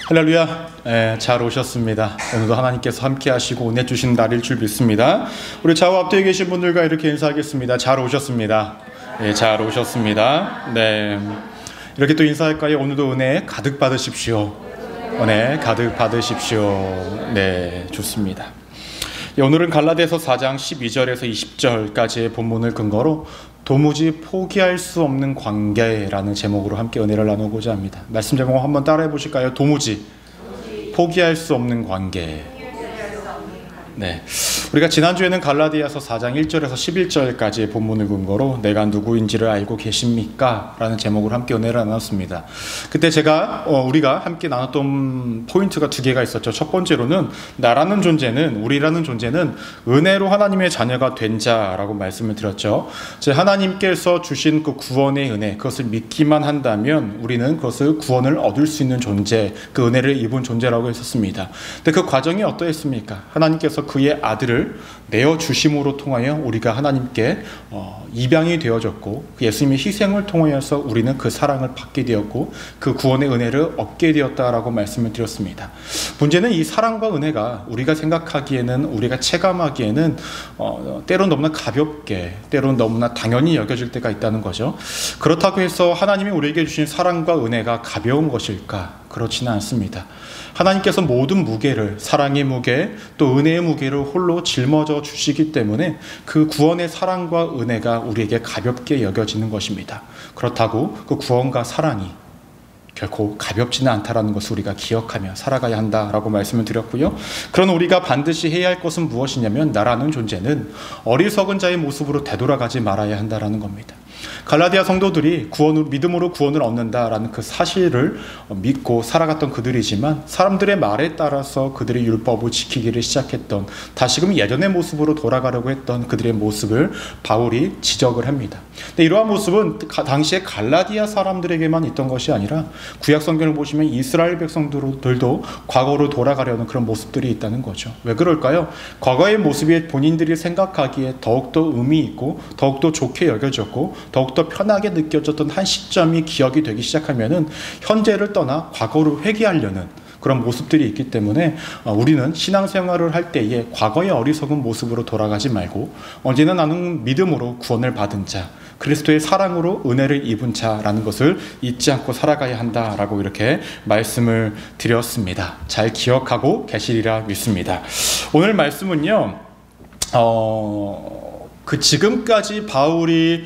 할렐루야. 잘 오셨습니다. 오늘도 하나님께서 함께 하시고 은혜 주신 날일 줄 믿습니다. 우리 좌우 앞뒤에 계신 분들과 이렇게 인사하겠습니다. 잘 오셨습니다. 잘 오셨습니다. 네, 이렇게 또 인사할까요? 오늘도 은혜 가득 받으십시오. 은혜 가득 받으십시오. 네, 좋습니다. 오늘은 갈라디아서 4장 12절에서 20절까지의 본문을 근거로 도무지 포기할 수 없는 관계라는 제목으로 함께 은혜를 나누고자 합니다. 말씀 제목 한번 따라해 보실까요? 도무지 포기할 수 없는 관계. 네, 우리가 지난주에는 갈라디아서 4장 1절에서 11절까지의 본문을 근거로 내가 누구인지를 알고 계십니까? 라는 제목으로 함께 은혜를 나눴습니다. 그때 우리가 함께 나눴던 포인트가 두 개가 있었죠. 첫 번째로는 나라는 존재는, 우리라는 존재는 은혜로 하나님의 자녀가 된 자라고 말씀을 드렸죠. 즉 하나님께서 주신 그 구원의 은혜, 그것을 믿기만 한다면 우리는 그것을 구원을 얻을 수 있는 존재, 그 은혜를 입은 존재라고 했었습니다. 근데 그 과정이 어떠했습니까? 하나님께서 그의 아들을 내어주심으로 통하여 우리가 하나님께 입양이 되어졌고, 그 예수님의 희생을 통하여서 우리는 그 사랑을 받게 되었고 그 구원의 은혜를 얻게 되었다라고 말씀을 드렸습니다. 문제는 이 사랑과 은혜가 우리가 생각하기에는, 우리가 체감하기에는 때론 너무나 가볍게, 때론 너무나 당연히 여겨질 때가 있다는 거죠. 그렇다고 해서 하나님이 우리에게 주신 사랑과 은혜가 가벼운 것일까? 그렇지는 않습니다. 하나님께서 모든 무게를, 사랑의 무게 또 은혜의 무게를 홀로 짊어져 주시기 때문에 그 구원의 사랑과 은혜가 우리에게 가볍게 여겨지는 것입니다. 그렇다고 그 구원과 사랑이 결코 가볍지는 않다라는 것을 우리가 기억하며 살아가야 한다라고 말씀을 드렸고요. 그런 우리가 반드시 해야 할 것은 무엇이냐면, 나라는 존재는 어리석은 자의 모습으로 되돌아가지 말아야 한다라는 겁니다. 갈라디아 성도들이 믿음으로 구원을 얻는다라는 그 사실을 믿고 살아갔던 그들이지만, 사람들의 말에 따라서 그들의 율법을 지키기를 시작했던, 다시금 예전의 모습으로 돌아가려고 했던 그들의 모습을 바울이 지적을 합니다. 근데 이러한 모습은 당시에 갈라디아 사람들에게만 있던 것이 아니라 구약 성경을 보시면 이스라엘 백성들도 과거로 돌아가려는 그런 모습들이 있다는 거죠. 왜 그럴까요? 과거의 모습이 본인들이 생각하기에 더욱더 의미 있고 더욱더 좋게 여겨졌고 더욱더 편하게 느껴졌던 한 시점이 기억이 되기 시작하면은 현재를 떠나 과거를 회귀하려는 그런 모습들이 있기 때문에 우리는 신앙생활을 할 때에 과거의 어리석은 모습으로 돌아가지 말고 언제나 나는 믿음으로 구원을 받은 자, 그리스도의 사랑으로 은혜를 입은 자라는 것을 잊지 않고 살아가야 한다라고 이렇게 말씀을 드렸습니다. 잘 기억하고 계시리라 믿습니다. 오늘 말씀은요, 지금까지 바울이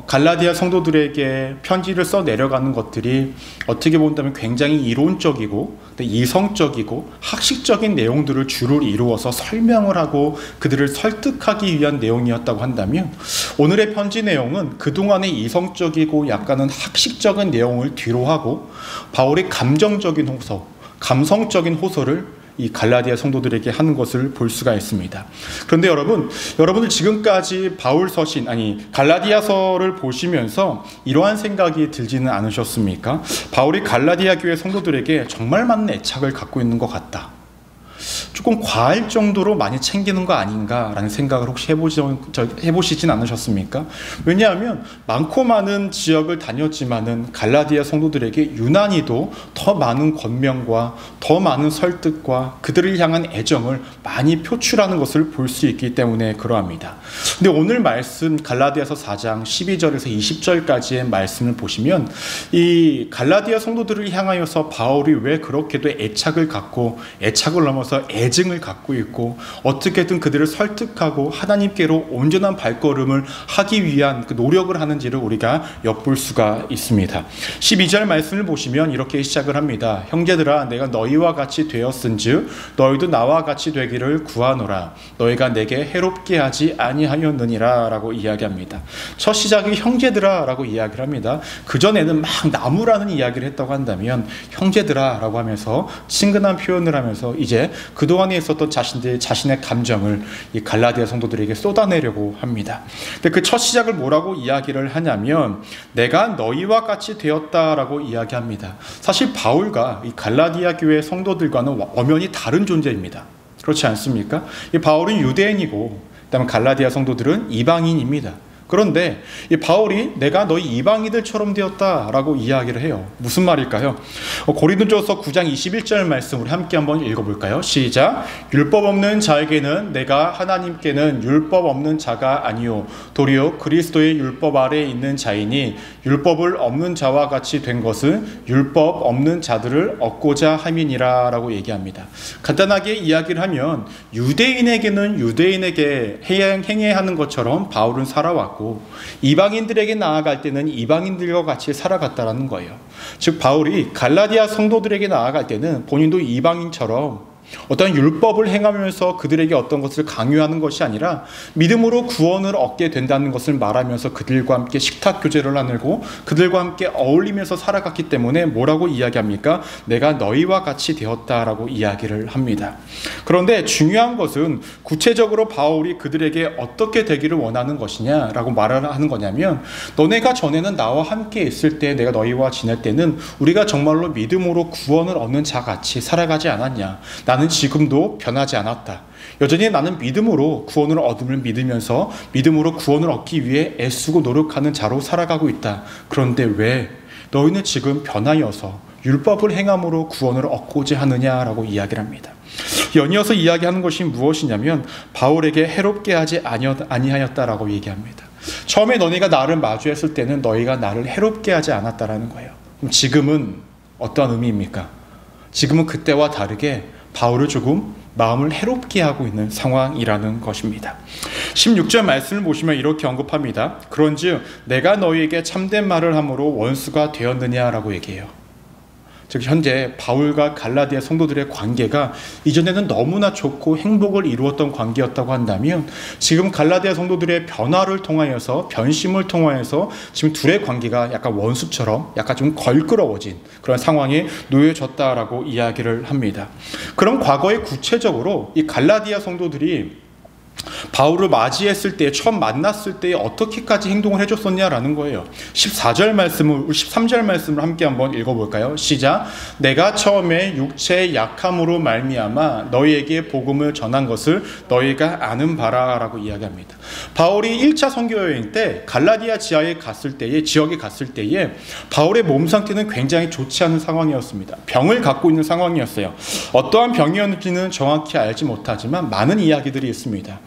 갈라디아 성도들에게 편지를 써 내려가는 것들이 어떻게 본다면 굉장히 이론적이고 이성적이고 학식적인 내용들을 주로 이루어서 설명을 하고 그들을 설득하기 위한 내용이었다고 한다면, 오늘의 편지 내용은 그동안의 이성적이고 약간은 학식적인 내용을 뒤로 하고 바울이 감성적인 감성적인 호소를 이 갈라디아 성도들에게 하는 것을 볼 수가 있습니다. 그런데 여러분들 지금까지 갈라디아서를 보시면서 이러한 생각이 들지는 않으셨습니까? 바울이 갈라디아 교회 성도들에게 정말 많은 애착을 갖고 있는 것 같다, 조금 과할 정도로 많이 챙기는 거 아닌가라는 생각을 혹시 해보시진 않으셨습니까? 왜냐하면 많고 많은 지역을 다녔지만은 갈라디아 성도들에게 유난히도 더 많은 권면과 더 많은 설득과 그들을 향한 애정을 많이 표출하는 것을 볼 수 있기 때문에 그러합니다. 근데 오늘 말씀 갈라디아서 4장 12절에서 20절까지의 말씀을 보시면 이 갈라디아 성도들을 향하여서 바울이 왜 그렇게도 애착을 갖고, 애착을 넘어서 애증을 갖고 있고 어떻게든 그들을 설득하고 하나님께로 온전한 발걸음을 하기 위한 그 노력을 하는지를 우리가 엿볼 수가 있습니다. 12절 말씀을 보시면 이렇게 시작을 합니다. 형제들아, 내가 너희와 같이 되었은즉 너희도 나와 같이 되기를 구하노라. 너희가 내게 해롭게 하지 아니하였느니라 라고 이야기합니다. 첫 시작이 형제들아 라고 이야기를 합니다. 그전에는 막 나무라는 이야기를 했다고 한다면 형제들아 라고 하면서 친근한 표현을 하면서 이제 그동안에 있었던 자신의 감정을 이 갈라디아 성도들에게 쏟아내려고 합니다. 근데 그 첫 시작을 뭐라고 이야기를 하냐면 내가 너희와 같이 되었다라고 이야기합니다. 사실 바울과 이 갈라디아 교회 성도들과는 엄연히 다른 존재입니다. 그렇지 않습니까? 이 바울은 유대인이고 그다음에 갈라디아 성도들은 이방인입니다. 그런데 이 바울이 내가 너희 이방인들처럼 되었다라고 이야기를 해요. 무슨 말일까요? 고린도전서 9장 21절 말씀 우리 함께 한번 읽어볼까요? 시작. 율법 없는 자에게는 내가 하나님께는 율법 없는 자가 아니요 도리어 그리스도의 율법 아래에 있는 자이니 율법을 없는 자와 같이 된 것은 율법 없는 자들을 얻고자 함이니라 라고 얘기합니다. 간단하게 이야기를 하면 유대인에게는 유대인에게 행해야 하는 것처럼 바울은 살아왔고 이방인들에게 나아갈 때는 이방인들과 같이 살아갔다라는 거예요. 즉 바울이 갈라디아 성도들에게 나아갈 때는 본인도 이방인처럼 어떤 율법을 행하면서 그들에게 어떤 것을 강요하는 것이 아니라 믿음으로 구원을 얻게 된다는 것을 말하면서 그들과 함께 식탁 교제를 나누고 그들과 함께 어울리면서 살아갔기 때문에 뭐라고 이야기합니까? 내가 너희와 같이 되었다라고 이야기를 합니다. 그런데 중요한 것은 구체적으로 바울이 그들에게 어떻게 되기를 원하는 것이냐라고 말을 하는 거냐면 너네가 전에는 나와 함께 있을 때 내가 너희와 지낼 때는 우리가 정말로 믿음으로 구원을 얻는 자같이 살아가지 않았냐? 나는 지금도 변하지 않았다. 여전히 나는 믿음으로 구원을 얻음을 믿으면서 믿음으로 구원을 얻기 위해 애쓰고 노력하는 자로 살아가고 있다. 그런데 왜 너희는 지금 변하여서 율법을 행함으로 구원을 얻고자 하느냐라고 이야기를 합니다. 연이어서 이야기하는 것이 무엇이냐면 바울에게 해롭게 하지 아니하였다라고 얘기합니다. 처음에 너희가 나를 마주했을 때는 너희가 나를 해롭게 하지 않았다라는 거예요. 그럼 지금은 어떠한 의미입니까? 지금은 그때와 다르게 바울을 조금 마음을 해롭게 하고 있는 상황이라는 것입니다. 16절 말씀을 보시면 이렇게 언급합니다. 그런즉 내가 너희에게 참된 말을 함으로 원수가 되었느냐라고 얘기해요. 즉 현재 바울과 갈라디아 성도들의 관계가 이전에는 너무나 좋고 행복을 이루었던 관계였다고 한다면 지금 갈라디아 성도들의 변화를 통하여서 변심을 통하여서 지금 둘의 관계가 약간 원수처럼 약간 좀 걸끄러워진 그런 상황에 놓여졌다라고 이야기를 합니다. 그럼 과거에 구체적으로 이 갈라디아 성도들이 바울을 맞이했을 때 처음 만났을 때 어떻게까지 행동을 해줬었냐라는 거예요. 13절 말씀을 함께 한번 읽어볼까요? 시작. 내가 처음에 육체의 약함으로 말미암아 너희에게 복음을 전한 것을 너희가 아는 바라라고 이야기합니다. 바울이 1차 선교 여행 때 갈라디아 지역에 갔을 때에 바울의 몸 상태는 굉장히 좋지 않은 상황이었습니다. 병을 갖고 있는 상황이었어요. 어떠한 병이었는지는 정확히 알지 못하지만 많은 이야기들이 있습니다.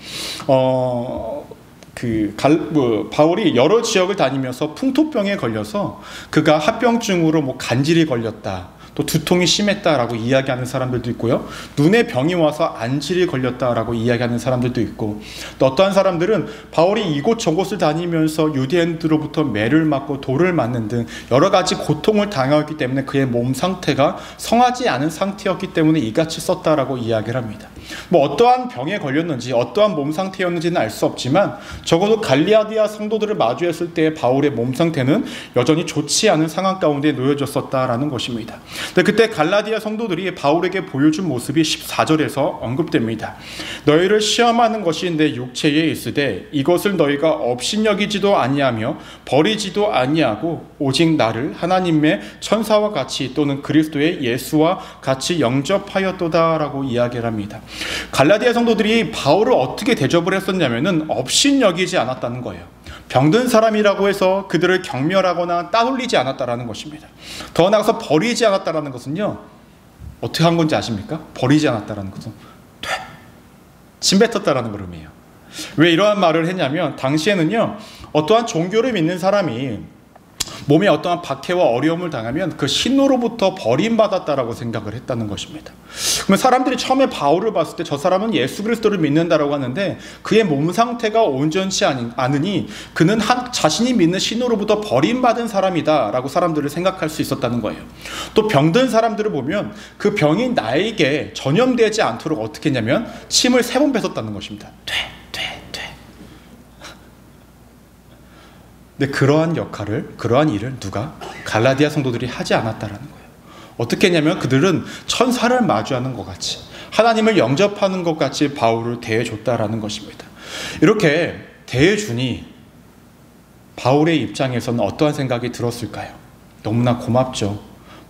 바울이 여러 지역을 다니면서 풍토병에 걸려서 그가 합병증으로 간질이 걸렸다. 또 두통이 심했다라고 이야기하는 사람들도 있고요. 눈에 병이 와서 안질이 걸렸다라고 이야기하는 사람들도 있고 또 어떠한 사람들은 바울이 이곳 저곳을 다니면서 유대인들로부터 매를 맞고 돌을 맞는 등 여러 가지 고통을 당하였기 때문에 그의 몸 상태가 성하지 않은 상태였기 때문에 이같이 썼다라고 이야기를 합니다. 어떠한 병에 걸렸는지 어떠한 몸 상태였는지는 알 수 없지만 적어도 갈라디아 성도들을 마주했을 때 바울의 몸 상태는 여전히 좋지 않은 상황 가운데 놓여졌었다라는 것입니다. 근데 그때 갈라디아 성도들이 바울에게 보여준 모습이 14절에서 언급됩니다. 너희를 시험하는 것이 내 육체에 있으되 이것을 너희가 업신여기지도 아니하며 버리지도 아니하고 오직 나를 하나님의 천사와 같이 또는 그리스도의 예수와 같이 영접하였도다라고 이야기를 합니다. 갈라디아 성도들이 바울을 어떻게 대접을 했었냐면은 업신여기지 않았다는 거예요. 병든 사람이라고 해서 그들을 경멸하거나 따돌리지 않았다라는 것입니다. 더 나아가서 버리지 않았다라는 것은요, 어떻게 한 건지 아십니까? 버리지 않았다라는 것은 침뱉었다라는 그런 의미예요. 왜 이러한 말을 했냐면 당시에는요, 어떠한 종교를 믿는 사람이 몸에 어떠한 박해와 어려움을 당하면 그 신으로부터 버림받았다라고 생각을 했다는 것입니다. 그러면 사람들이 처음에 바울을 봤을 때 저 사람은 예수 그리스도를 믿는다라고 하는데 그의 몸 상태가 온전치 않으니 그는 자신이 믿는 신으로부터 버림받은 사람이다라고 사람들을 생각할 수 있었다는 거예요. 또 병든 사람들을 보면 그 병이 나에게 전염되지 않도록 어떻게 했냐면 침을 3번 뱉었다는 것입니다. 근데 그러한 일을 누가? 갈라디아 성도들이 하지 않았다라는 거예요. 어떻게 했냐면 그들은 천사를 마주하는 것 같이 하나님을 영접하는 것 같이 바울을 대해줬다라는 것입니다. 이렇게 대해주니 바울의 입장에서는 어떠한 생각이 들었을까요? 너무나 고맙죠.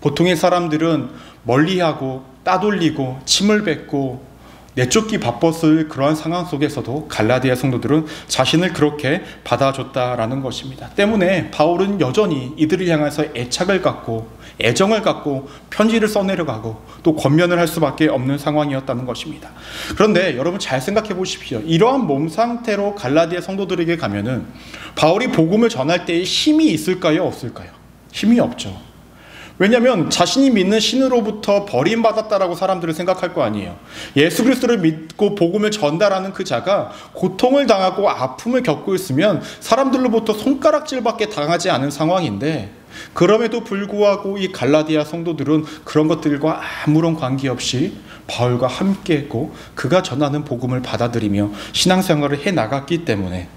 보통의 사람들은 멀리하고 따돌리고 침을 뱉고 내쫓기 바빴을 그러한 상황 속에서도 갈라디아 성도들은 자신을 그렇게 받아줬다라는 것입니다. 때문에 바울은 여전히 이들을 향해서 애착을 갖고 애정을 갖고 편지를 써내려가고 또 권면을 할 수밖에 없는 상황이었다는 것입니다. 그런데 여러분 잘 생각해 보십시오. 이러한 몸 상태로 갈라디아 성도들에게 가면은 바울이 복음을 전할 때에 힘이 있을까요? 없을까요? 힘이 없죠. 왜냐하면 자신이 믿는 신으로부터 버림받았다라고 사람들은 생각할 거 아니에요. 예수 그리스도를 믿고 복음을 전달하는 그 자가 고통을 당하고 아픔을 겪고 있으면 사람들로부터 손가락질밖에 당하지 않은 상황인데, 그럼에도 불구하고 이 갈라디아 성도들은 그런 것들과 아무런 관계없이 바울과 함께했고 그가 전하는 복음을 받아들이며 신앙생활을 해나갔기 때문에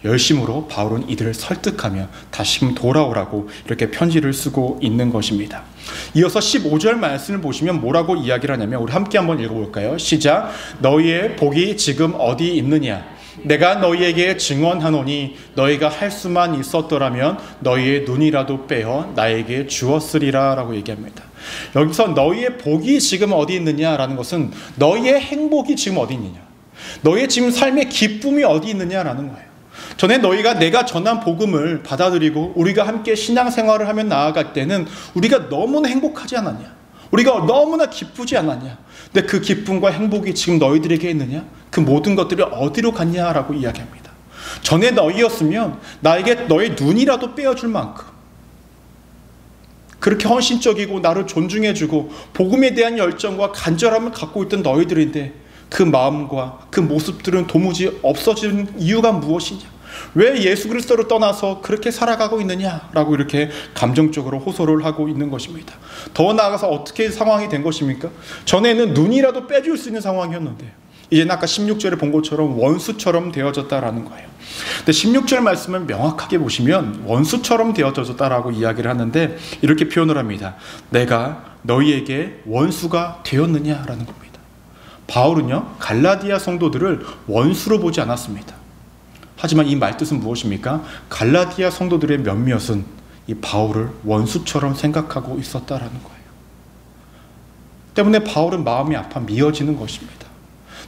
열심으로 바울은 이들을 설득하며 다시 돌아오라고 이렇게 편지를 쓰고 있는 것입니다. 이어서 15절 말씀을 보시면 뭐라고 이야기를 하냐면, 우리 함께 한번 읽어볼까요? 시작. 너희의 복이 지금 어디 있느냐? 내가 너희에게 증언하노니 너희가 할 수만 있었더라면 너희의 눈이라도 빼어 나에게 주었으리라 라고 얘기합니다. 여기서 너희의 복이 지금 어디 있느냐라는 것은 너희의 행복이 지금 어디 있느냐, 너희의 지금 삶의 기쁨이 어디 있느냐라는 거예요. 전에 너희가 내가 전한 복음을 받아들이고 우리가 함께 신앙생활을 하며 나아갈 때는 우리가 너무나 행복하지 않았냐? 우리가 너무나 기쁘지 않았냐? 근데 그 기쁨과 행복이 지금 너희들에게 있느냐? 그 모든 것들이 어디로 갔냐라고 이야기합니다. 전에 너희였으면 나에게 너의 눈이라도 빼어줄 만큼 그렇게 헌신적이고 나를 존중해주고 복음에 대한 열정과 간절함을 갖고 있던 너희들인데, 그 마음과 그 모습들은 도무지 없어진 이유가 무엇이냐? 왜 예수 그리스도를 떠나서 그렇게 살아가고 있느냐라고 이렇게 감정적으로 호소를 하고 있는 것입니다. 더 나아가서 어떻게 상황이 된 것입니까? 전에는 눈이라도 빼줄 수 있는 상황이었는데 이제는 아까 16절에 본 것처럼 원수처럼 되어졌다라는 거예요. 근데 16절 말씀을 명확하게 보시면 원수처럼 되어졌다라고 이야기를 하는데 이렇게 표현을 합니다. 내가 너희에게 원수가 되었느냐라는 겁니다. 바울은요, 갈라디아 성도들을 원수로 보지 않았습니다. 하지만 이 말뜻은 무엇입니까? 갈라디아 성도들의 몇몇은 이 바울을 원수처럼 생각하고 있었다라는 거예요. 때문에 바울은 마음이 아파 미어지는 것입니다.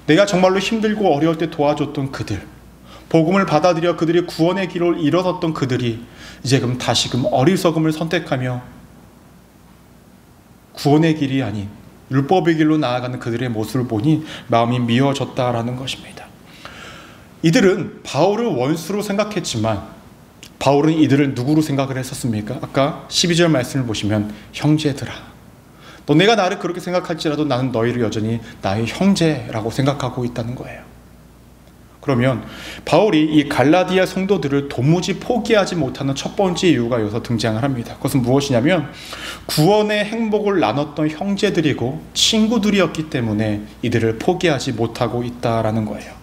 내가 정말로 힘들고 어려울 때 도와줬던 그들, 복음을 받아들여 그들이 구원의 길을 일어섰던 그들이 이제 그럼 다시금 어리석음을 선택하며 구원의 길이 아닌 율법의 길로 나아가는 그들의 모습을 보니 마음이 미어졌다라는 것입니다. 이들은 바울을 원수로 생각했지만 바울은 이들을 누구로 생각을 했었습니까? 아까 12절 말씀을 보시면 형제들아, 너네가 나를 그렇게 생각할지라도 나는 너희를 여전히 나의 형제라고 생각하고 있다는 거예요. 그러면 바울이 이 갈라디아 성도들을 도무지 포기하지 못하는 첫 번째 이유가 여기서 등장을 합니다. 그것은 무엇이냐면 구원의 행복을 나눴던 형제들이고 친구들이었기 때문에 이들을 포기하지 못하고 있다라는 거예요.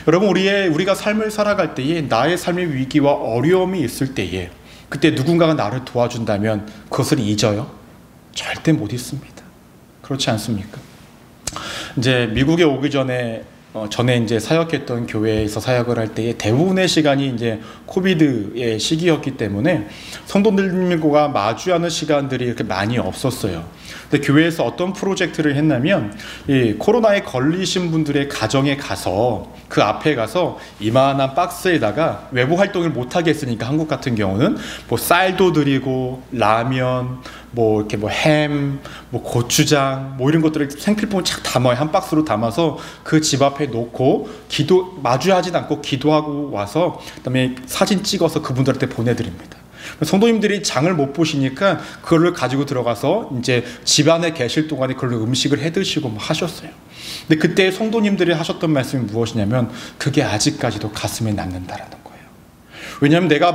여러분, 우리가 삶을 살아갈 때에 나의 삶의 위기와 어려움이 있을 때에 그때 누군가가 나를 도와준다면 그것을 잊어요? 절대 못 잊습니다. 그렇지 않습니까? 이제 미국에 오기 전에 이제 사역했던 교회에서 사역을 할 때에 대부분의 시간이 이제 코비드의 시기였기 때문에 성도들과 마주하는 시간들이 이렇게 많이 없었어요. 근데 교회에서 어떤 프로젝트를 했냐면 이 코로나에 걸리신 분들의 가정에 가서 그 앞에 가서 이만한 박스에다가 외부 활동을 못하게 했으니까 한국 같은 경우는 뭐 쌀도 드리고 라면 뭐 이렇게 뭐 햄, 뭐 고추장, 뭐 이런 것들을 생필품을 착 담아요. 한 박스로 담아서 그 집 앞에 놓고 마주하진 않고 기도하고 와서 그다음에 사진 찍어서 그분들한테 보내드립니다. 성도님들이 장을 못 보시니까 그걸 가지고 들어가서 이제 집 안에 계실 동안에 그걸로 음식을 해 드시고 뭐 하셨어요. 근데 그때 성도님들이 하셨던 말씀이 무엇이냐면 그게 아직까지도 가슴에 남는다라는 거예요. 왜냐하면 내가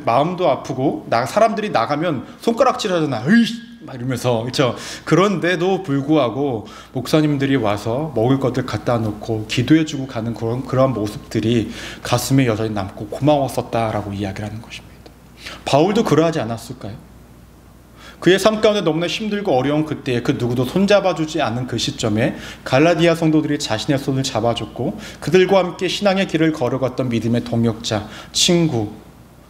마음도 아프고 사람들이 나가면 손가락질 하잖아. 으이! 막 이러면서, 그렇죠? 그런데도 불구하고 목사님들이 와서 먹을 것들 갖다 놓고 기도해주고 가는 그런 모습들이 가슴에 여전히 남고 고마웠었다라고 이야기를 하는 것입니다. 바울도 그러하지 않았을까요? 그의 삶 가운데 너무나 힘들고 어려운 그때에 그 누구도 손잡아주지 않은 그 시점에 갈라디아 성도들이 자신의 손을 잡아줬고 그들과 함께 신앙의 길을 걸어갔던 믿음의 동역자, 친구,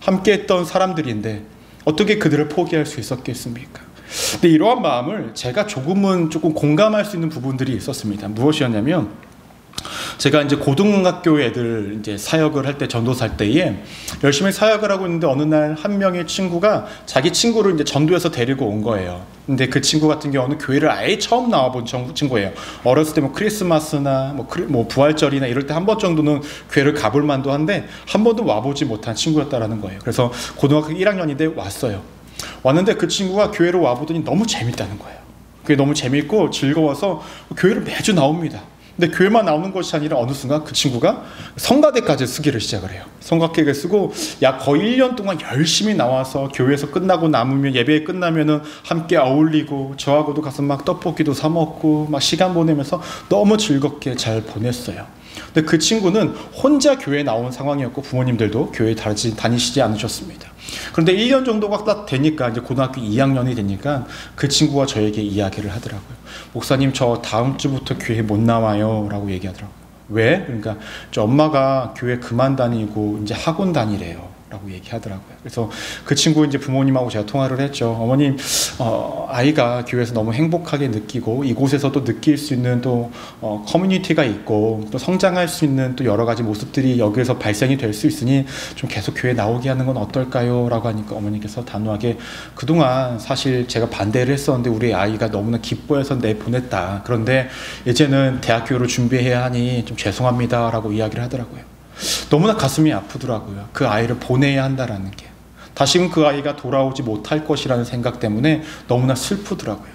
함께했던 사람들인데 어떻게 그들을 포기할 수 있었겠습니까? 근데 이러한 마음을 제가 조금 공감할 수 있는 부분들이 있었습니다. 무엇이었냐면, 제가 이제 고등학교 애들 이제 사역을 할 때, 전도살 때에 열심히 사역을 하고 있는데 어느 날 한 명의 친구가 자기 친구를 이제 전도해서 데리고 온 거예요. 근데 그 친구 같은 경우는 교회를 아예 처음 나와본 친구예요. 어렸을 때 뭐 크리스마스나 뭐 부활절이나 이럴 때 한 번 정도는 교회를 가볼 만도 한데 한 번도 와보지 못한 친구였다라는 거예요. 그래서 고등학교 1학년인데 왔어요. 왔는데 그 친구가 교회로 와보더니 너무 재밌다는 거예요. 그게 너무 재밌고 즐거워서 교회를 매주 나옵니다. 근데 교회만 나오는 것이 아니라 어느 순간 그 친구가 성가대까지 쓰기를 시작을 해요. 성가대를 쓰고 약 거의 1년 동안 열심히 나와서 교회에서 끝나고 남으면, 예배 끝나면은 함께 어울리고 저하고도 가서 막 떡볶이도 사 먹고 막 시간 보내면서 너무 즐겁게 잘 보냈어요. 근데 그 친구는 혼자 교회에 나온 상황이었고 부모님들도 교회에 다니시지 않으셨습니다. 그런데 1년 정도가 딱 되니까, 이제 고등학교 2학년이 되니까 그 친구가 저에게 이야기를 하더라고요. 목사님, 저 다음 주부터 교회 못 나와요 라고 얘기하더라고요. 왜? 그러니까 저 엄마가 교회 그만 다니고 이제 학원 다니래요 라고 얘기하더라고요. 그래서 그 친구 이제 부모님하고 제가 통화를 했죠. 어머님, 아이가 교회에서 너무 행복하게 느끼고 이곳에서도 느낄 수 있는 또 커뮤니티가 있고 또 성장할 수 있는 또 여러 가지 모습들이 여기에서 발생이 될 수 있으니 좀 계속 교회 나오게 하는 건 어떨까요? 라고 하니까 어머니께서 단호하게, 그동안 사실 제가 반대를 했었는데 우리 아이가 너무나 기뻐해서 내보냈다. 그런데 이제는 대학교로 준비해야 하니 좀 죄송합니다 라고 이야기를 하더라고요. 너무나 가슴이 아프더라고요. 그 아이를 보내야 한다라는 게. 다시금 그 아이가 돌아오지 못할 것이라는 생각 때문에 너무나 슬프더라고요.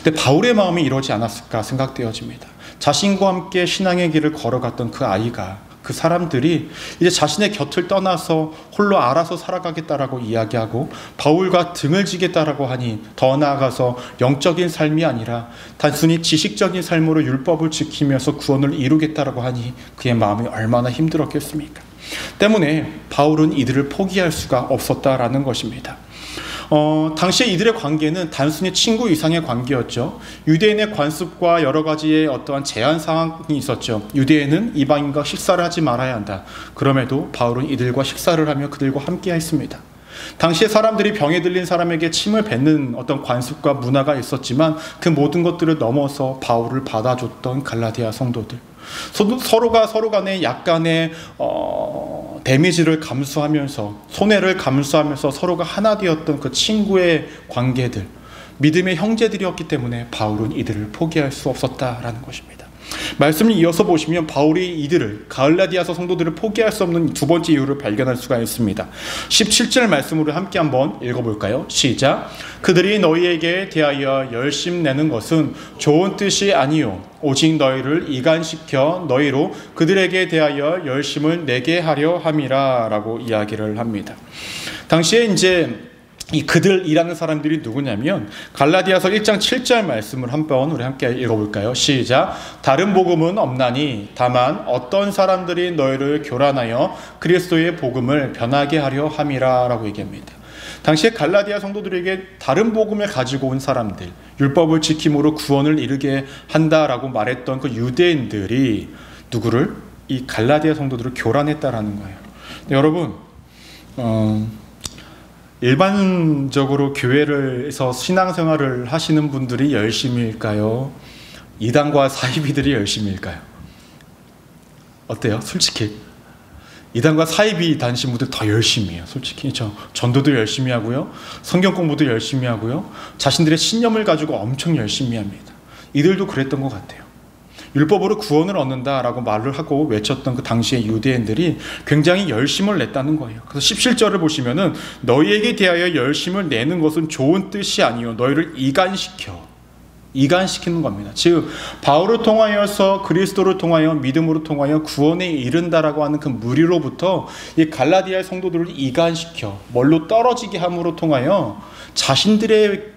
근데 바울의 마음이 이러지 않았을까 생각되어집니다. 자신과 함께 신앙의 길을 걸어갔던 그 아이가, 그 사람들이 이제 자신의 곁을 떠나서 홀로 알아서 살아가겠다라고 이야기하고 바울과 등을 지겠다라고 하니, 더 나아가서 영적인 삶이 아니라 단순히 지식적인 삶으로 율법을 지키면서 구원을 이루겠다라고 하니 그의 마음이 얼마나 힘들었겠습니까? 때문에 바울은 이들을 포기할 수가 없었다라는 것입니다. 당시에 이들의 관계는 단순히 친구 이상의 관계였죠. 유대인의 관습과 여러 가지의 어떠한 제한 사항이 있었죠. 유대인은 이방인과 식사를 하지 말아야 한다. 그럼에도 바울은 이들과 식사를 하며 그들과 함께 했습니다. 당시에 사람들이 병에 들린 사람에게 침을 뱉는 어떤 관습과 문화가 있었지만 그 모든 것들을 넘어서 바울을 받아줬던 갈라디아 성도들, 서로가 서로 간에 약간의 데미지를 감수하면서, 손해를 감수하면서 서로가 하나 되었던 그 친구의 관계들, 믿음의 형제들이었기 때문에 바울은 이들을 포기할 수 없었다라는 것입니다. 말씀을 이어서 보시면 바울이 이들을, 갈라디아서 성도들을 포기할 수 없는 두 번째 이유를 발견할 수가 있습니다. 17절 말씀으로 함께 한번 읽어볼까요? 시작. 그들이 너희에게 대하여 열심 내는 것은 좋은 뜻이 아니요 오직 너희를 이간시켜 너희로 그들에게 대하여 열심을 내게 하려 함이라 라고 이야기를 합니다. 당시에 이제 이 그들이라는 사람들이 누구냐면, 갈라디아서 1장 7절 말씀을 한번 우리 함께 읽어볼까요? 시작. 다른 복음은 없나니 다만 어떤 사람들이 너희를 교란하여 그리스도의 복음을 변하게 하려 함이라 라고 얘기합니다. 당시에 갈라디아 성도들에게 다른 복음을 가지고 온 사람들, 율법을 지킴으로 구원을 이루게 한다라고 말했던 그 유대인들이 누구를? 이 갈라디아 성도들을 교란했다라는 거예요. 여러분, 일반적으로 교회에서 신앙생활을 하시는 분들이 열심일까요? 이단과 사이비들이 열심일까요? 어때요? 솔직히 이단과 사이비 다니신 분들 더 열심히 해요. 솔직히 전도도 열심히 하고요, 성경 공부도 열심히 하고요, 자신들의 신념을 가지고 엄청 열심히 합니다. 이들도 그랬던 것 같아요. 율법으로 구원을 얻는다라고 말을 하고 외쳤던 그 당시의 유대인들이 굉장히 열심을 냈다는 거예요. 그래서 17절을 보시면은 너희에게 대하여 열심을 내는 것은 좋은 뜻이 아니요 너희를 이간시키는 겁니다. 즉 바울을 통하여서 그리스도를 통하여 믿음으로 통하여 구원에 이른다라고 하는 그 무리로부터 이 갈라디아의 성도들을 이간시켜 뭘로 떨어지게 함으로 통하여 자신들의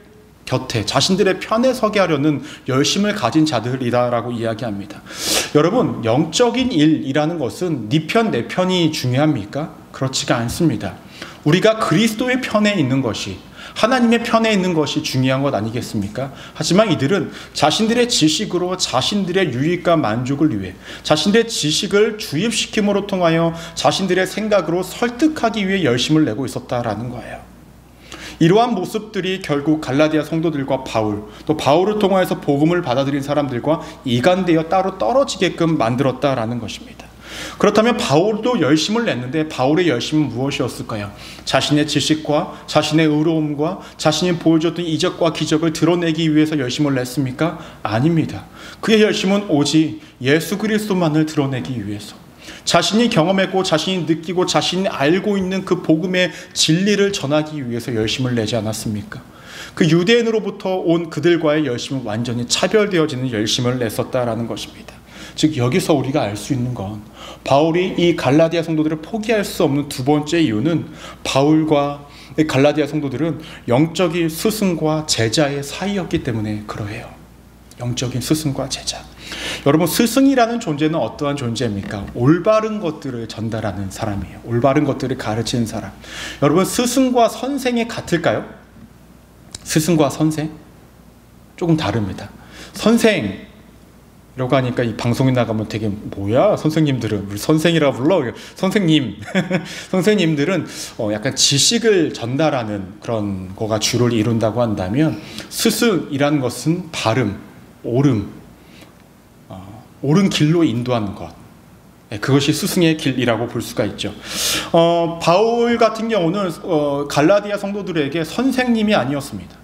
곁에, 자신들의 편에 서게 하려는 열심을 가진 자들이다라고 이야기합니다. 여러분, 영적인 일이라는 것은 네 편, 내 편이 중요합니까? 그렇지가 않습니다. 우리가 그리스도의 편에 있는 것이, 하나님의 편에 있는 것이 중요한 것 아니겠습니까? 하지만 이들은 자신들의 지식으로 자신들의 유익과 만족을 위해, 자신들의 지식을 주입시킴으로 통하여 자신들의 생각으로 설득하기 위해 열심을 내고 있었다라는 거예요. 이러한 모습들이 결국 갈라디아 성도들과 바울, 또 바울을 통하여서 복음을 받아들인 사람들과 이간되어 따로 떨어지게끔 만들었다라는 것입니다. 그렇다면 바울도 열심을 냈는데 바울의 열심은 무엇이었을까요? 자신의 지식과 자신의 의로움과 자신이 보여줬던 이적과 기적을 드러내기 위해서 열심을 냈습니까? 아닙니다. 그의 열심은 오직 예수 그리스도만을 드러내기 위해서, 자신이 경험했고 자신이 느끼고 자신이 알고 있는 그 복음의 진리를 전하기 위해서 열심을 내지 않았습니까? 그 유대인으로부터 온 그들과의 열심은 완전히 차별되어지는 열심을 냈었다라는 것입니다. 즉 여기서 우리가 알 수 있는 건, 바울이 이 갈라디아 성도들을 포기할 수 없는 두 번째 이유는, 바울과 갈라디아 성도들은 영적인 스승과 제자의 사이였기 때문에 그러해요. 영적인 스승과 제자. 여러분, 스승이라는 존재는 어떠한 존재입니까? 올바른 것들을 전달하는 사람이에요. 올바른 것들을 가르치는 사람. 여러분, 스승과 선생이 같을까요? 스승과 선생? 조금 다릅니다. 선생 라고 하니까 이 방송에 나가면 되게, 뭐야 선생님들은, 우리 선생이라고 불러, 선생님. 선생님들은 약간 지식을 전달하는 그런 거가 주를 이룬다고 한다면, 스승이라는 것은 바름, 옳은 길로 인도하는 것, 그것이 스승의 길이라고 볼 수가 있죠. 바울 같은 경우는 갈라디아 성도들에게 선생님이 아니었습니다.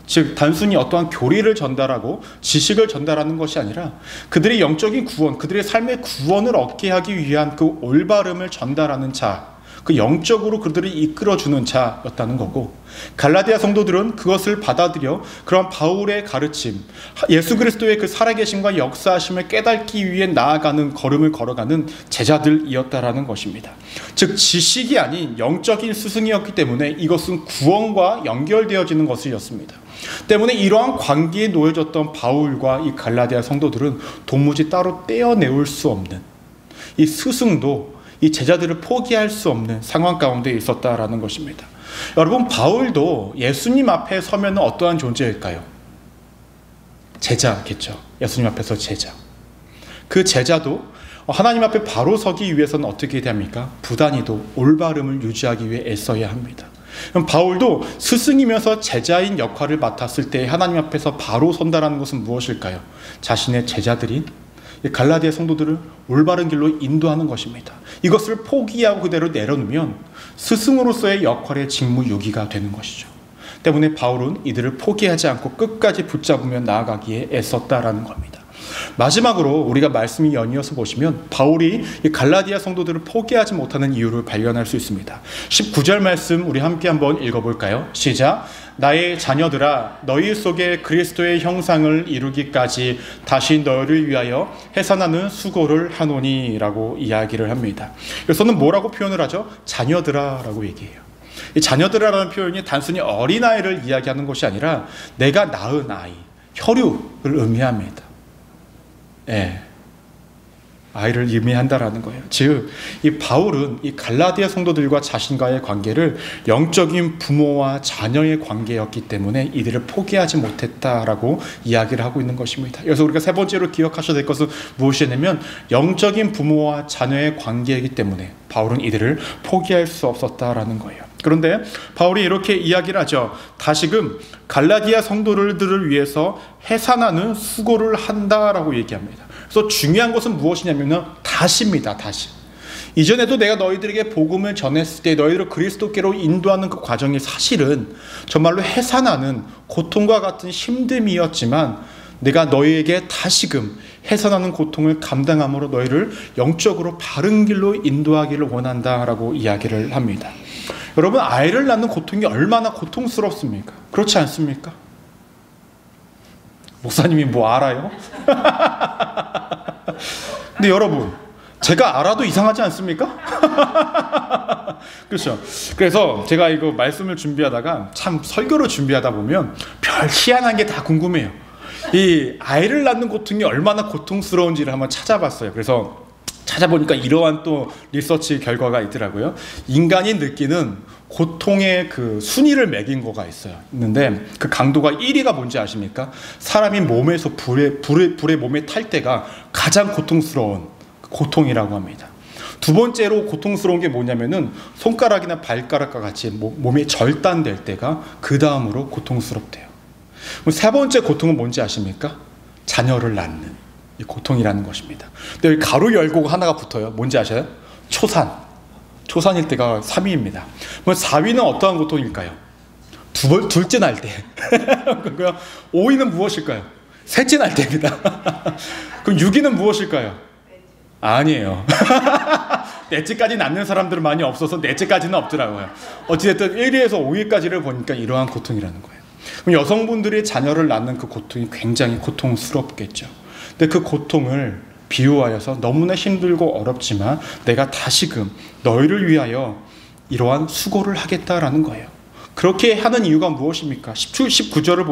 즉 단순히 어떠한 교리를 전달하고 지식을 전달하는 것이 아니라 그들의 영적인 구원, 그들의 삶의 구원을 얻게 하기 위한 그 올바름을 전달하는 자, 그 영적으로 그들을 이끌어주는 자였다는 거고, 갈라디아 성도들은 그것을 받아들여 그런 바울의 가르침, 예수 그리스도의 그 살아계심과 역사하심을 깨닫기 위해 나아가는 걸음을 걸어가는 제자들이었다라는 것입니다. 즉 지식이 아닌 영적인 스승이었기 때문에 이것은 구원과 연결되어지는 것이었습니다. 때문에 이러한 관계에 놓여졌던 바울과 이 갈라디아 성도들은 도무지 따로 떼어내올 수 없는, 이 스승도 이 제자들을 포기할 수 없는 상황 가운데 있었다라는 것입니다. 여러분, 바울도 예수님 앞에 서면 어떠한 존재일까요? 제자겠죠. 예수님 앞에서 제자. 그 제자도 하나님 앞에 바로 서기 위해서는 어떻게 됩니까? 부단히도 올바름을 유지하기 위해 애써야 합니다. 그럼 바울도 스승이면서 제자인 역할을 맡았을 때 하나님 앞에서 바로 선다라는 것은 무엇일까요? 자신의 제자들인 갈라디아 성도들을 올바른 길로 인도하는 것입니다. 이것을 포기하고 그대로 내려놓으면 스승으로서의 역할의 직무유기가 되는 것이죠. 때문에 바울은 이들을 포기하지 않고 끝까지 붙잡으며 나아가기에 애썼다라는 겁니다. 마지막으로 우리가 말씀이 연이어서 보시면 바울이 이 갈라디아 성도들을 포기하지 못하는 이유를 발견할 수 있습니다. 19절 말씀 우리 함께 한번 읽어볼까요? 시작. 나의 자녀들아, 너희 속에 그리스도의 형상을 이루기까지 다시 너희를 위하여 해산하는 수고를 하노니 라고 이야기를 합니다. 그래서는 뭐라고 표현을 하죠? 자녀들아 라고 얘기해요. 이 자녀들아라는 표현이 단순히 어린아이를 이야기하는 것이 아니라 내가 낳은 아이, 혈육을 의미합니다. 아이를 의미한다라는 거예요. 즉, 이 바울은 이 갈라디아 성도들과 자신과의 관계를 영적인 부모와 자녀의 관계였기 때문에 이들을 포기하지 못했다라고 이야기를 하고 있는 것입니다. 그래서 우리가 세 번째로 기억하셔야 될 것은 무엇이냐면, 영적인 부모와 자녀의 관계이기 때문에 바울은 이들을 포기할 수 없었다라는 거예요. 그런데 바울이 이렇게 이야기를 하죠. 다시금 갈라디아 성도들을 위해서 해산하는 수고를 한다라고 얘기합니다. 그래서 중요한 것은 무엇이냐면 다시입니다. 다시. 이전에도 내가 너희들에게 복음을 전했을 때 너희들을 그리스도께로 인도하는 그 과정이 사실은 정말로 해산하는 고통과 같은 힘듦이었지만, 내가 너희에게 다시금 해산하는 고통을 감당함으로 너희를 영적으로 바른 길로 인도하기를 원한다라고 이야기를 합니다. 여러분, 아이를 낳는 고통이 얼마나 고통스럽습니까? 그렇지 않습니까? 목사님이 뭐 알아요? 근데 여러분, 제가 알아도 이상하지 않습니까? 그렇죠. 그래서 제가 이거 말씀을 준비하다가, 참 설교를 준비하다 보면 별 희한한 게 다 궁금해요. 이 아이를 낳는 고통이 얼마나 고통스러운지를 한번 찾아봤어요. 그래서 찾아보니까 이러한 또 리서치 결과가 있더라고요. 인간이 느끼는 고통의 그 순위를 매긴 거가 있는데, 그 강도가 1위가 뭔지 아십니까? 사람이 몸에서 불에 몸에 탈 때가 가장 고통스러운 고통이라고 합니다. 두 번째로 고통스러운 게 뭐냐면은 손가락이나 발가락과 같이 몸이 절단될 때가 그 다음으로 고통스럽대요. 세 번째 고통은 뭔지 아십니까? 자녀를 낳는 이 고통이라는 것입니다. 근데 여기 가로 열고 하나가 붙어요. 뭔지 아셔요? 초산일 때가 3위입니다. 그럼 4위는 어떠한 고통일까요? 둘째 날 때. 5위는 무엇일까요? 셋째 날 때입니다. 그럼 6위는 무엇일까요? 아니에요. 넷째까지 낳는 사람들은 많이 없어서 넷째까지는 없더라고요. 어찌됐든 1위에서 5위까지를 보니까 이러한 고통이라는 거예요. 그럼 여성분들이 자녀를 낳는 그 고통이 굉장히 고통스럽겠죠. 근데 그 고통을 비유하여서 너무나 힘들고 어렵지만 내가 다시금 너희를 위하여 이러한 수고를 하겠다라는 거예요. 그렇게 하는 이유가 무엇입니까? 19절을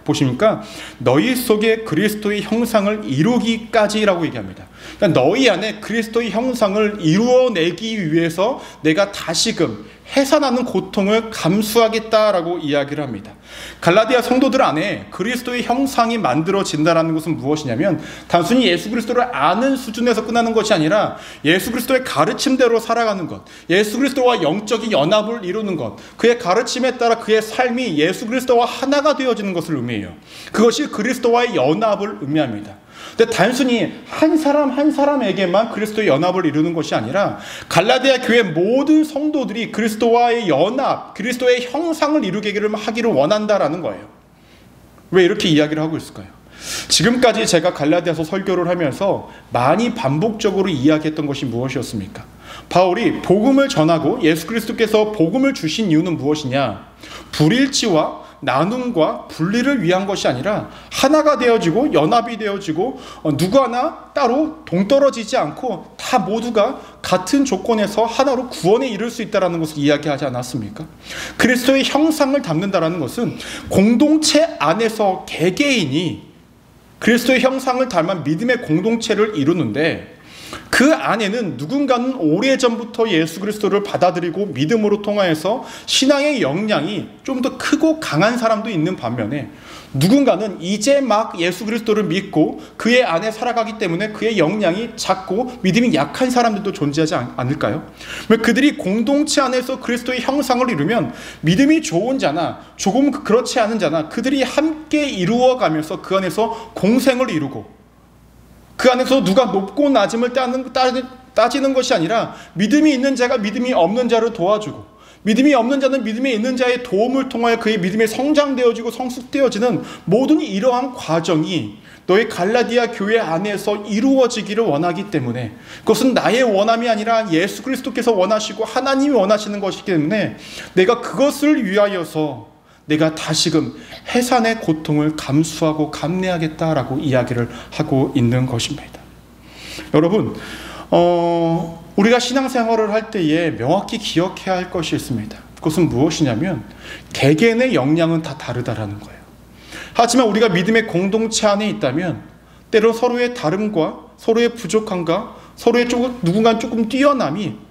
보시니까 너희 속에 그리스도의 형상을 이루기까지라고 얘기합니다. 그러니까 너희 안에 그리스도의 형상을 이루어내기 위해서 내가 다시금 해산하는 고통을 감수하겠다라고 이야기를 합니다. 갈라디아 성도들 안에 그리스도의 형상이 만들어진다는 것은 무엇이냐면 단순히 예수 그리스도를 아는 수준에서 끝나는 것이 아니라 예수 그리스도의 가르침대로 살아가는 것, 예수 그리스도와 영적인 연합을 이루는 것, 그의 가르침에 따라 그의 삶이 예수 그리스도와 하나가 되어지는 것을 의미해요. 그것이 그리스도와의 연합을 의미합니다. 근데 단순히 한 사람 한 사람에게만 그리스도의 연합을 이루는 것이 아니라 갈라디아 교회 모든 성도들이 그리스도와의 연합, 그리스도의 형상을 이루기를 하기를 원한다라는 거예요. 왜 이렇게 이야기를 하고 있을까요? 지금까지 제가 갈라디아서 설교를 하면서 많이 반복적으로 이야기했던 것이 무엇이었습니까? 바울이 복음을 전하고 예수 그리스도께서 복음을 주신 이유는 무엇이냐? 불일치와 나눔과 분리를 위한 것이 아니라 하나가 되어지고 연합이 되어지고 누구 하나 따로 동떨어지지 않고 다 모두가 같은 조건에서 하나로 구원에 이를 수 있다는 것을 이야기하지 않았습니까? 그리스도의 형상을 담는다는 것은 공동체 안에서 개개인이 그리스도의 형상을 닮은 믿음의 공동체를 이루는데 그 안에는 누군가는 오래전부터 예수 그리스도를 받아들이고 믿음으로 통하여서 신앙의 역량이 좀 더 크고 강한 사람도 있는 반면에 누군가는 이제 막 예수 그리스도를 믿고 그의 안에 살아가기 때문에 그의 역량이 작고 믿음이 약한 사람들도 존재하지 않을까요? 그들이 공동체 안에서 그리스도의 형상을 이루면 믿음이 좋은 자나 조금 그렇지 않은 자나 그들이 함께 이루어가면서 그 안에서 공생을 이루고 그 안에서 누가 높고 낮음을 따지는 것이 아니라 믿음이 있는 자가 믿음이 없는 자를 도와주고 믿음이 없는 자는 믿음이 있는 자의 도움을 통하여 그의 믿음이 성장되어지고 성숙되어지는 모든 이러한 과정이 너희 갈라디아 교회 안에서 이루어지기를 원하기 때문에 그것은 나의 원함이 아니라 예수 그리스도께서 원하시고 하나님이 원하시는 것이기 때문에 내가 그것을 위하여서 내가 다시금 해산의 고통을 감수하고 감내하겠다라고 이야기를 하고 있는 것입니다. 여러분, 우리가 신앙생활을 할 때에 명확히 기억해야 할 것이 있습니다. 그것은 무엇이냐면 개개인의 역량은 다 다르다라는 거예요. 하지만 우리가 믿음의 공동체 안에 있다면 때로 서로의 다름과 서로의 부족함과 서로의 누군가 조금 뛰어남이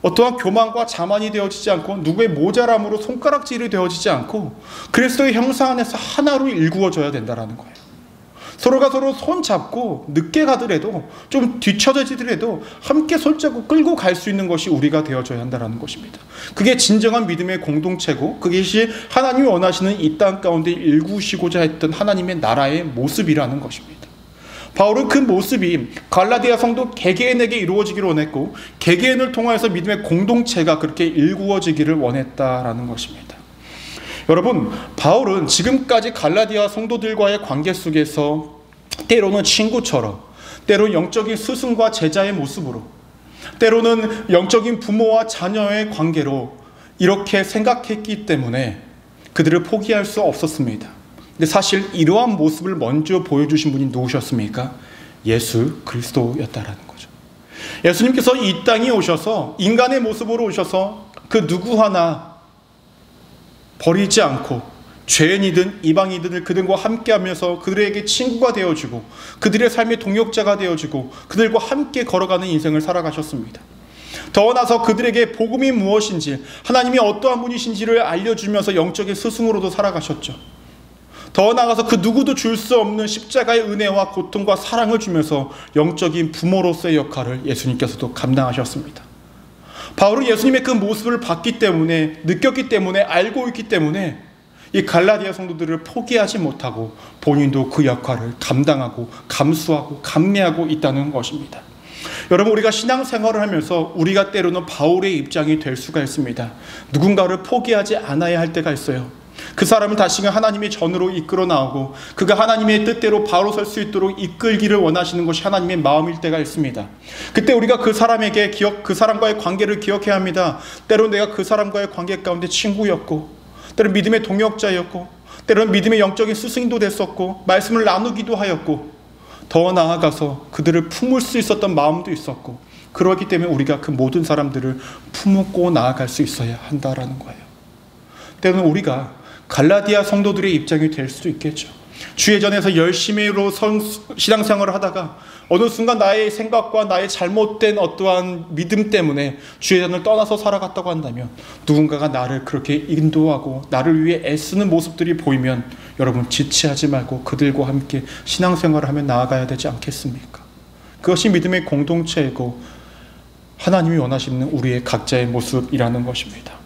어떠한 교만과 자만이 되어지지 않고 누구의 모자람으로 손가락질이 되어지지 않고 그리스도의 형상 안에서 하나로 일구어져야 된다는 거예요. 서로가 서로 손잡고 늦게 가더라도 좀 뒤쳐지더라도 함께 손잡고 끌고 갈 수 있는 것이 우리가 되어져야 한다는 것입니다. 그게 진정한 믿음의 공동체고 그것이 하나님이 원하시는 이 땅 가운데 일구시고자 했던 하나님의 나라의 모습이라는 것입니다. 바울은 그 모습이 갈라디아 성도 개개인에게 이루어지기를 원했고 개개인을 통하여서 믿음의 공동체가 그렇게 일구어지기를 원했다라는 것입니다. 여러분, 바울은 지금까지 갈라디아 성도들과의 관계 속에서 때로는 친구처럼 때로는 영적인 스승과 제자의 모습으로 때로는 영적인 부모와 자녀의 관계로 이렇게 생각했기 때문에 그들을 포기할 수 없었습니다. 근데 사실 이러한 모습을 먼저 보여주신 분이 누구셨습니까? 예수 그리스도였다라는 거죠. 예수님께서 이 땅에 오셔서 인간의 모습으로 오셔서 그 누구 하나 버리지 않고 죄인이든 이방인이든 그들과 함께하면서 그들에게 친구가 되어주고 그들의 삶의 동역자가 되어주고 그들과 함께 걸어가는 인생을 살아가셨습니다. 더 나아서 그들에게 복음이 무엇인지 하나님이 어떠한 분이신지를 알려주면서 영적인 스승으로도 살아가셨죠. 더 나아가서 그 누구도 줄 수 없는 십자가의 은혜와 고통과 사랑을 주면서 영적인 부모로서의 역할을 예수님께서도 감당하셨습니다. 바울은 예수님의 그 모습을 봤기 때문에, 느꼈기 때문에, 알고 있기 때문에 이 갈라디아 성도들을 포기하지 못하고 본인도 그 역할을 감당하고 감수하고 감내하고 있다는 것입니다. 여러분, 우리가 신앙생활을 하면서 우리가 때로는 바울의 입장이 될 수가 있습니다. 누군가를 포기하지 않아야 할 때가 있어요. 그 사람을 다시금 하나님의 전으로 이끌어 나오고 그가 하나님의 뜻대로 바로 설 수 있도록 이끌기를 원하시는 것이 하나님의 마음일 때가 있습니다. 그때 우리가 그 사람에게 그 사람과의 관계를 기억해야 합니다. 때로는 내가 그 사람과의 관계 가운데 친구였고, 때로는 믿음의 동역자였고, 때로는 믿음의 영적인 스승도 됐었고, 말씀을 나누기도 하였고, 더 나아가서 그들을 품을 수 있었던 마음도 있었고, 그렇기 때문에 우리가 그 모든 사람들을 품고 나아갈 수 있어야 한다라는 거예요. 때로는 우리가 갈라디아 성도들의 입장이 될 수도 있겠죠. 주의전에서 열심히로 신앙생활을 하다가 어느 순간 나의 생각과 나의 잘못된 어떠한 믿음 때문에 주의전을 떠나서 살아갔다고 한다면, 누군가가 나를 그렇게 인도하고 나를 위해 애쓰는 모습들이 보이면 여러분 지체하지 말고 그들과 함께 신앙생활을 하며 나아가야 되지 않겠습니까? 그것이 믿음의 공동체이고 하나님이 원하시는 우리의 각자의 모습이라는 것입니다.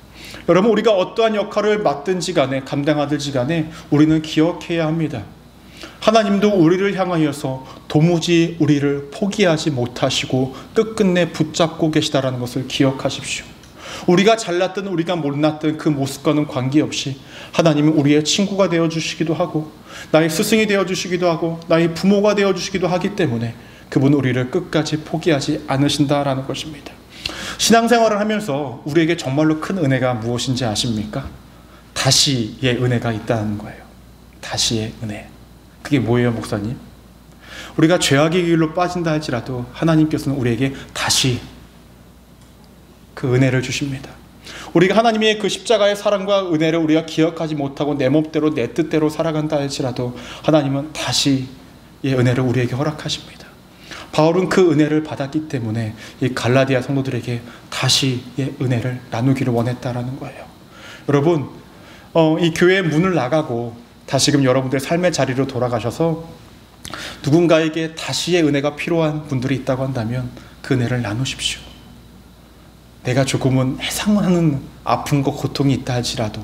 여러분, 우리가 어떠한 역할을 맡든지 간에 감당하든지 간에 우리는 기억해야 합니다. 하나님도 우리를 향하여서 도무지 우리를 포기하지 못하시고 끝끝내 붙잡고 계시다라는 것을 기억하십시오. 우리가 잘났든 우리가 못났든 그 모습과는 관계없이 하나님은 우리의 친구가 되어주시기도 하고 나의 스승이 되어주시기도 하고 나의 부모가 되어주시기도 하기 때문에 그분은 우리를 끝까지 포기하지 않으신다라는 것입니다. 신앙생활을 하면서 우리에게 정말로 큰 은혜가 무엇인지 아십니까? 다시의 은혜가 있다는 거예요. 다시의 은혜. 그게 뭐예요, 목사님? 우리가 죄악의 길로 빠진다 할지라도 하나님께서는 우리에게 다시 그 은혜를 주십니다. 우리가 하나님의 그 십자가의 사랑과 은혜를 우리가 기억하지 못하고 내 멋대로 내 뜻대로 살아간다 할지라도 하나님은 다시의 은혜를 우리에게 허락하십니다. 바울은 그 은혜를 받았기 때문에 이 갈라디아 성도들에게 다시의 은혜를 나누기를 원했다라는 거예요. 여러분, 이 교회의 문을 나가고 다시금 여러분들의 삶의 자리로 돌아가셔서 누군가에게 다시의 은혜가 필요한 분들이 있다고 한다면 그 은혜를 나누십시오. 내가 조금은 해상하는 아픔과 고통이 있다 할지라도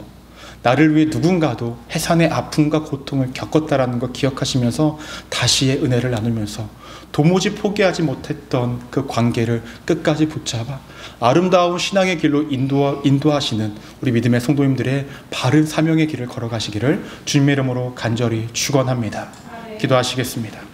나를 위해 누군가도 해산의 아픔과 고통을 겪었다라는 걸 기억하시면서 다시의 은혜를 나누면서 도무지 포기하지 못했던 그 관계를 끝까지 붙잡아 아름다운 신앙의 길로 인도하시는 우리 믿음의 성도님들의 바른 사명의 길을 걸어가시기를 주님의 이름으로 간절히 축원합니다. 기도하시겠습니다.